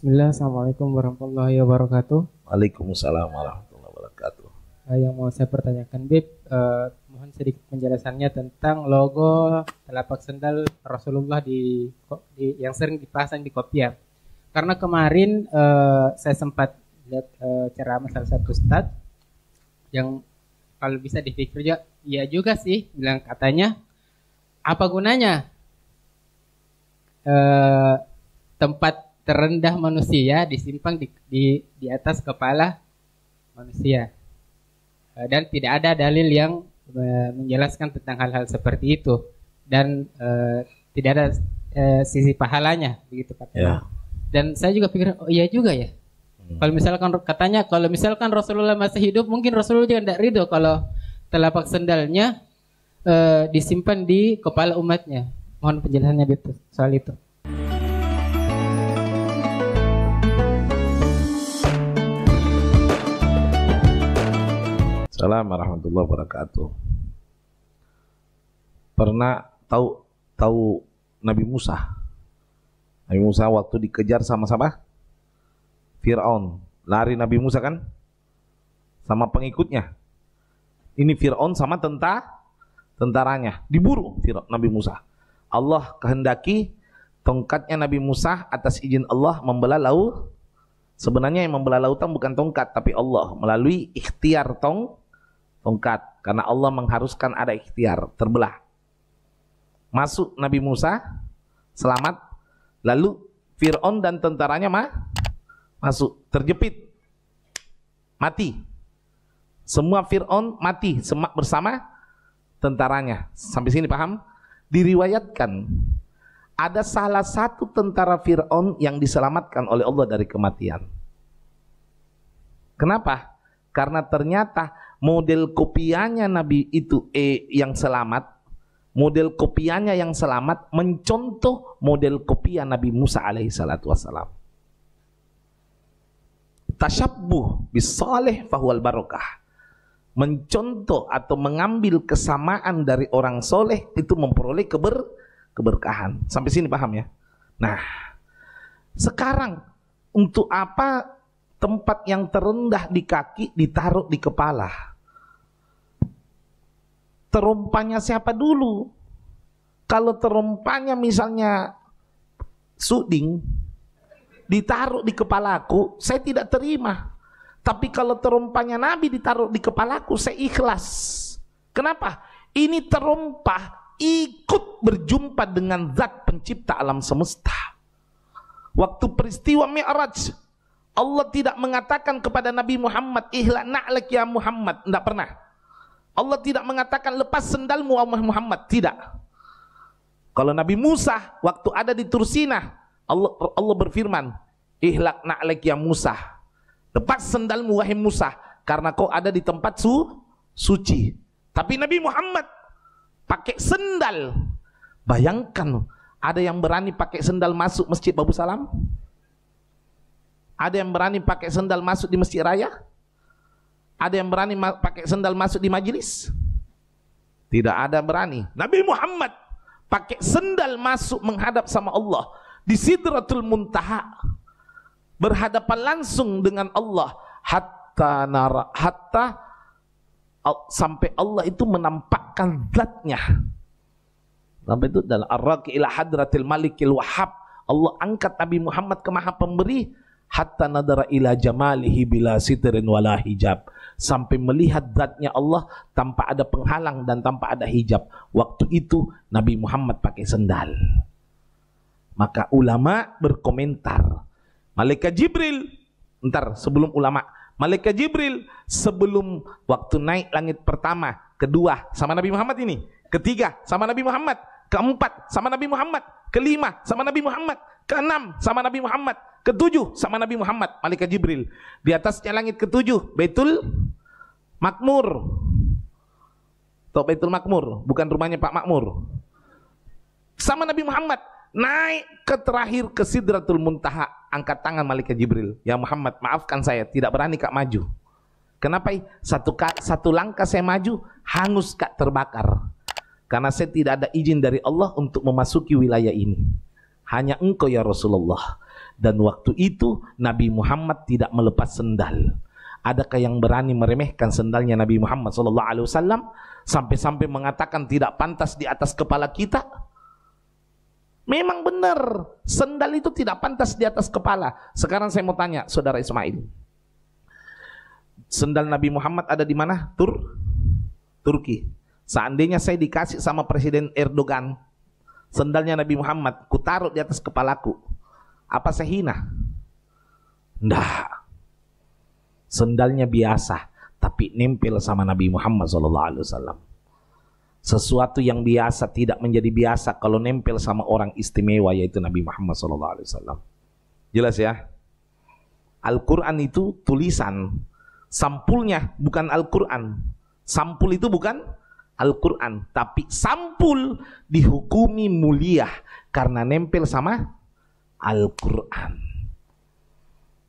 Bismillah, Assalamualaikum warahmatullahi wabarakatuh. Waalaikumsalam warahmatullahi wabarakatuh. Yang mau saya pertanyakan, Bib, mohon sedikit penjelasannya tentang logo telapak sendal Rasulullah yang sering dipasang di kopiah. Karena kemarin saya sempat lihat ceramah salah satu ustadz yang kalau bisa dipikir juga, iya juga sih, bilang katanya apa gunanya tempat terendah manusia disimpan di atas kepala manusia, dan tidak ada dalil yang menjelaskan tentang hal-hal seperti itu, dan tidak ada sisi pahalanya begitu katanya. Dan saya juga pikir oh iya juga ya. Kalau misalkan katanya kalau misalkan Rasulullah masih hidup, mungkin Rasulullah juga tidak ridho kalau telapak sendalnya disimpan di kepala umatnya. Mohon penjelasannya betul soal itu. Assalamualaikum warahmatullahi wabarakatuh. Pernah tahu Nabi Musa? Nabi Musa waktu dikejar sama Fir'aun. Lari Nabi Musa kan? Sama pengikutnya. Ini Fir'aun sama tentaranya. Diburu Nabi Musa. Allah kehendaki tongkatnya Nabi Musa atas izin Allah membelah laut. Sebenarnya yang membelah lautan bukan tongkat, tapi Allah melalui ikhtiar tongkat, karena Allah mengharuskan ada ikhtiar, terbelah. Masuk Nabi Musa, selamat. Lalu Fir'aun dan tentaranya masuk, terjepit, mati. Semua Fir'aun mati bersama tentaranya. Sampai sini paham? Diriwayatkan ada salah satu tentara Fir'aun yang diselamatkan oleh Allah dari kematian. Kenapa? Karena ternyata model kopiannya Nabi itu yang selamat, model kopiannya yang selamat mencontoh model kopiah Nabi Musa alaihi salatu wassalam. Tasyabbuh bisalih fahuwal barokah. Mencontoh atau mengambil kesamaan dari orang soleh itu memperoleh keberkahan. Sampai sini paham ya? Nah, sekarang untuk apa tempat yang terendah di kaki ditaruh di kepala? Terompanya siapa dulu? Kalau terompanya misalnya suding ditaruh di kepalaku, saya tidak terima. Tapi kalau terompanya Nabi ditaruh di kepalaku, saya ikhlas. Kenapa? Ini terompah ikut berjumpa dengan zat pencipta alam semesta. Waktu peristiwa Mi'raj, Allah tidak mengatakan kepada Nabi Muhammad, ihla na'lak ya Muhammad. Tidak pernah. Allah tidak mengatakan lepas sendalmu Muhammad. Tidak. Kalau Nabi Musa waktu ada di Tursina, Allah berfirman, ihlak na'lak ya Musa. Lepas sendalmu wahai Musa, karena kau ada di tempat suci. Tapi Nabi Muhammad pakai sendal. Bayangkan, ada yang berani pakai sendal masuk Masjid Babu Salam? Ada yang berani pakai sendal masuk di Masjid Raya? Ada yang berani pakai sendal masuk di majelis? Tidak ada berani. Nabi Muhammad pakai sendal masuk menghadap sama Allah di Sidratul Muntaha, berhadapan langsung dengan Allah, hatta sampai Allah itu menampakkan zatnya. Sampai itu dalam ar-raqi ila hadratil malikil wahhab, Allah angkat Nabi Muhammad ke Maha Pemberi, hatta nadara ila jamalihi bila sitrin wala hijab, sampai melihat zatnya Allah tanpa ada penghalang dan tanpa ada hijab. Waktu itu Nabi Muhammad pakai sendal. Maka ulama berkomentar, Malaikat Jibril, sebelum ulama, Malaikat Jibril sebelum waktu naik langit pertama, kedua sama Nabi Muhammad ini, ketiga sama Nabi Muhammad, keempat sama Nabi Muhammad, kelima sama Nabi Muhammad, keenam sama Nabi Muhammad, ketujuh sama Nabi Muhammad, Malaikat Jibril. Di atasnya langit ketujuh, Baitul Makmur. Tahu Baitul Makmur? Bukan rumahnya Pak Makmur. Sama Nabi Muhammad. Naik ke terakhir ke Sidratul Muntaha, angkat tangan Malaikat Jibril, ya Muhammad maafkan saya, tidak berani kak maju. Kenapa? Satu langkah saya maju, hangus kak terbakar. Karena saya tidak ada izin dari Allah untuk memasuki wilayah ini. Hanya engkau ya Rasulullah. Dan waktu itu Nabi Muhammad tidak melepas sendal. Adakah yang berani meremehkan sendalnya Nabi Muhammad SAW sampai-sampai mengatakan tidak pantas di atas kepala kita? Memang benar, sendal itu tidak pantas di atas kepala. Sekarang saya mau tanya saudara Ismail, sendal Nabi Muhammad ada di mana? Turki. Seandainya saya dikasih sama Presiden Erdogan sendalnya Nabi Muhammad, ku taruh di atas kepalaku, apa saya hina? Nggak. Sendalnya biasa, tapi nempel sama Nabi Muhammad SAW. Sesuatu yang biasa tidak menjadi biasa kalau nempel sama orang istimewa, yaitu Nabi Muhammad SAW. Jelas ya? Al-Quran itu tulisan, sampulnya bukan Al-Quran. Sampul itu bukan Al-Quran, tapi sampul dihukumi mulia karena nempel sama Al-Quran.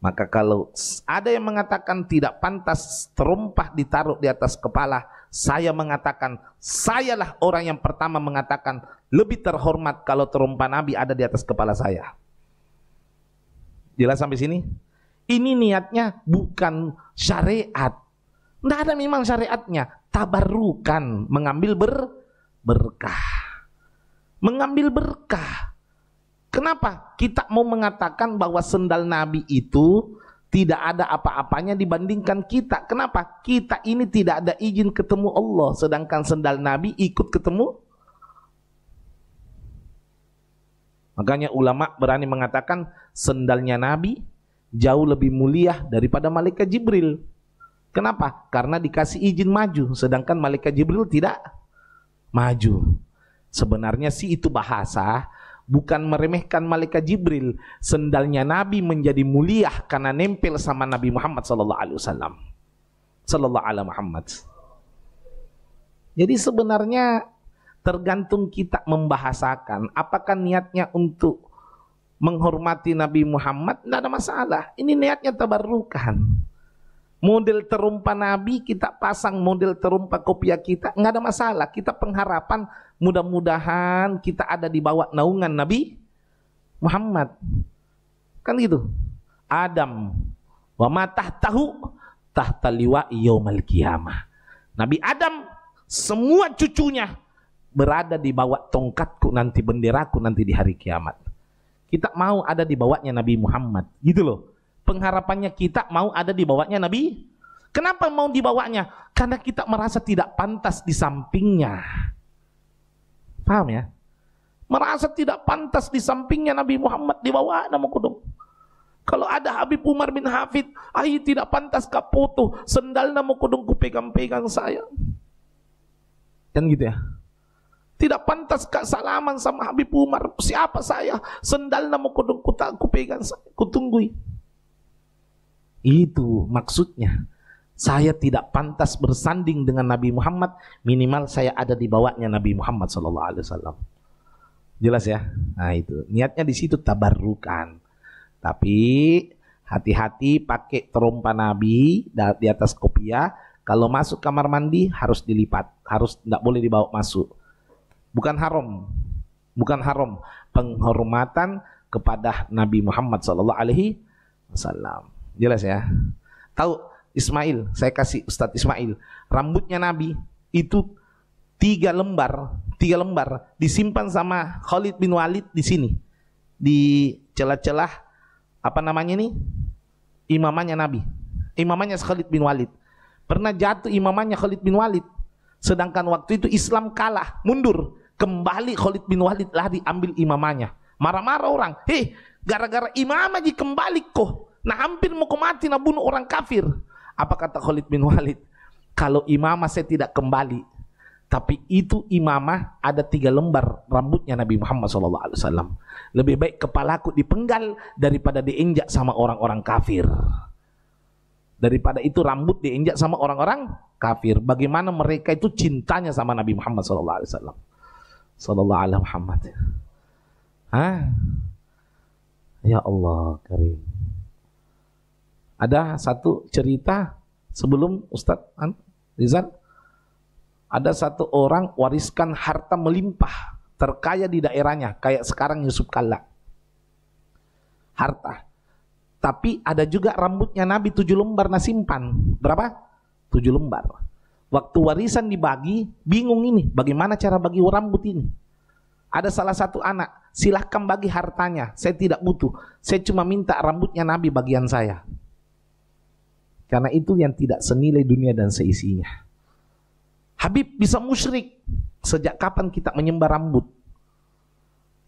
Maka kalau ada yang mengatakan tidak pantas terompah ditaruh di atas kepala, saya mengatakan, sayalah orang yang pertama mengatakan lebih terhormat kalau terompah Nabi ada di atas kepala saya. Jelas sampai sini? Ini niatnya bukan syariat. Tidak ada memang syariatnya. Tabarukan, mengambil berkah. Mengambil berkah. Kenapa? Kita mau mengatakan bahwa sendal Nabi itu tidak ada apa-apanya dibandingkan kita. Kenapa? Kita ini tidak ada izin ketemu Allah, sedangkan sendal Nabi ikut ketemu. Makanya ulama berani mengatakan sendalnya Nabi jauh lebih mulia daripada malaikat Jibril. Kenapa? Karena dikasih izin maju, sedangkan malaikat Jibril tidak maju. Sebenarnya sih itu bahasa, bukan meremehkan malaikat Jibril. Sendalnya Nabi menjadi mulia karena nempel sama Nabi Muhammad SAW. Sallallahu alaihi Muhammad. Jadi sebenarnya tergantung kita membahasakan. Apakah niatnya untuk menghormati Nabi Muhammad? Tidak ada masalah. Ini niatnya tabarukan. Model terumpa Nabi kita pasang, model terumpa kopiah kita, nggak ada masalah. Kita pengharapan mudah-mudahan kita ada di bawah naungan Nabi Muhammad, kan gitu. Adam wa ma tahtahu tahta liwa yaumal qiyamah. Nabi Adam semua cucunya berada di bawah tongkatku nanti, benderaku nanti di hari kiamat. Kita mau ada di bawahnya Nabi Muhammad, gitu loh. Pengharapannya kita mau ada di bawahnya Nabi. Kenapa mau di bawahnya? Karena kita merasa tidak pantas di sampingnya. Paham ya? Merasa tidak pantas di sampingnya Nabi Muhammad, di bawah nama kudung. Kalau ada Habib Umar bin Hafid, ai tidak pantas ka foto, sendal nama kudung ku pegang-pegang saya. Kan gitu ya? Tidak pantas kak salaman sama Habib Umar. Siapa saya? Sendal nama kudung ku pegang saya, ku tunggui. Itu maksudnya. Saya tidak pantas bersanding dengan Nabi Muhammad, minimal saya ada di bawahnya Nabi Muhammad SAW. Jelas ya? Nah itu niatnya di situ tabarukan. Tapi hati-hati pakai terompa Nabi di atas kopiah. Kalau masuk kamar mandi harus dilipat, harus tidak boleh dibawa masuk. Bukan haram, bukan haram. Penghormatan kepada Nabi Muhammad SAW. Jelas ya? Tahu Ismail, saya kasih Ustadz Ismail, rambutnya Nabi itu 3 lembar disimpan sama Khalid bin Walid di sini, di celah-celah apa namanya ini, imamannya Nabi, imamannya Khalid bin Walid. Pernah jatuh imamannya Khalid bin Walid, sedangkan waktu itu Islam kalah, mundur, kembali Khalid bin Walid lari ambil imamannya. Marah-marah orang, gara-gara imam aja kembali kok. Nah hampir mau mati, nah bunuh orang kafir. Apa kata Khalid bin Walid? Kalau imamah saya tidak kembali, tapi itu imamah ada 3 lembar rambutnya Nabi Muhammad SAW. Lebih baik kepalaku dipenggal daripada diinjak sama orang-orang kafir. Daripada itu rambut diinjak sama orang-orang kafir. Bagaimana mereka itu cintanya sama Nabi Muhammad SAW. Sallallahu alaihi Muhammad. Ya Allah karim. Ada satu cerita sebelum Ustadz Rizal. Ada satu orang wariskan harta melimpah, terkaya di daerahnya, kayak sekarang Yusuf Kalla. harta. Tapi ada juga rambutnya Nabi 7 lembar simpan. Berapa? 7 lembar. Waktu warisan dibagi, bingung ini, bagaimana cara bagi rambut ini. Ada salah satu anak, silahkan bagi hartanya, saya tidak butuh. Saya cuma minta rambutnya Nabi bagian saya. Karena itu yang tidak senilai dunia dan seisinya. Habib bisa musyrik. Sejak kapan kita menyembah rambut?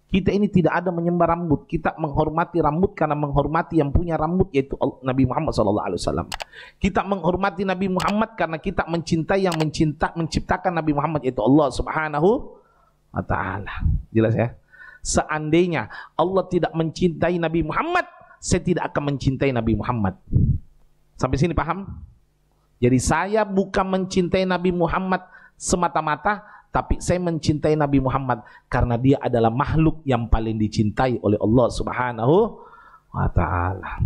Kita ini tidak ada menyembah rambut. Kita menghormati rambut karena menghormati yang punya rambut, yaitu Nabi Muhammad SAW. Kita menghormati Nabi Muhammad karena kita mencintai yang menciptakan Nabi Muhammad, yaitu Allah Subhanahu wa ta'ala. Jelas ya? Seandainya Allah tidak mencintai Nabi Muhammad, saya tidak akan mencintai Nabi Muhammad. Sampai sini paham? Jadi saya bukan mencintai Nabi Muhammad semata-mata, tapi saya mencintai Nabi Muhammad karena dia adalah makhluk yang paling dicintai oleh Allah Subhanahu wa ta'ala.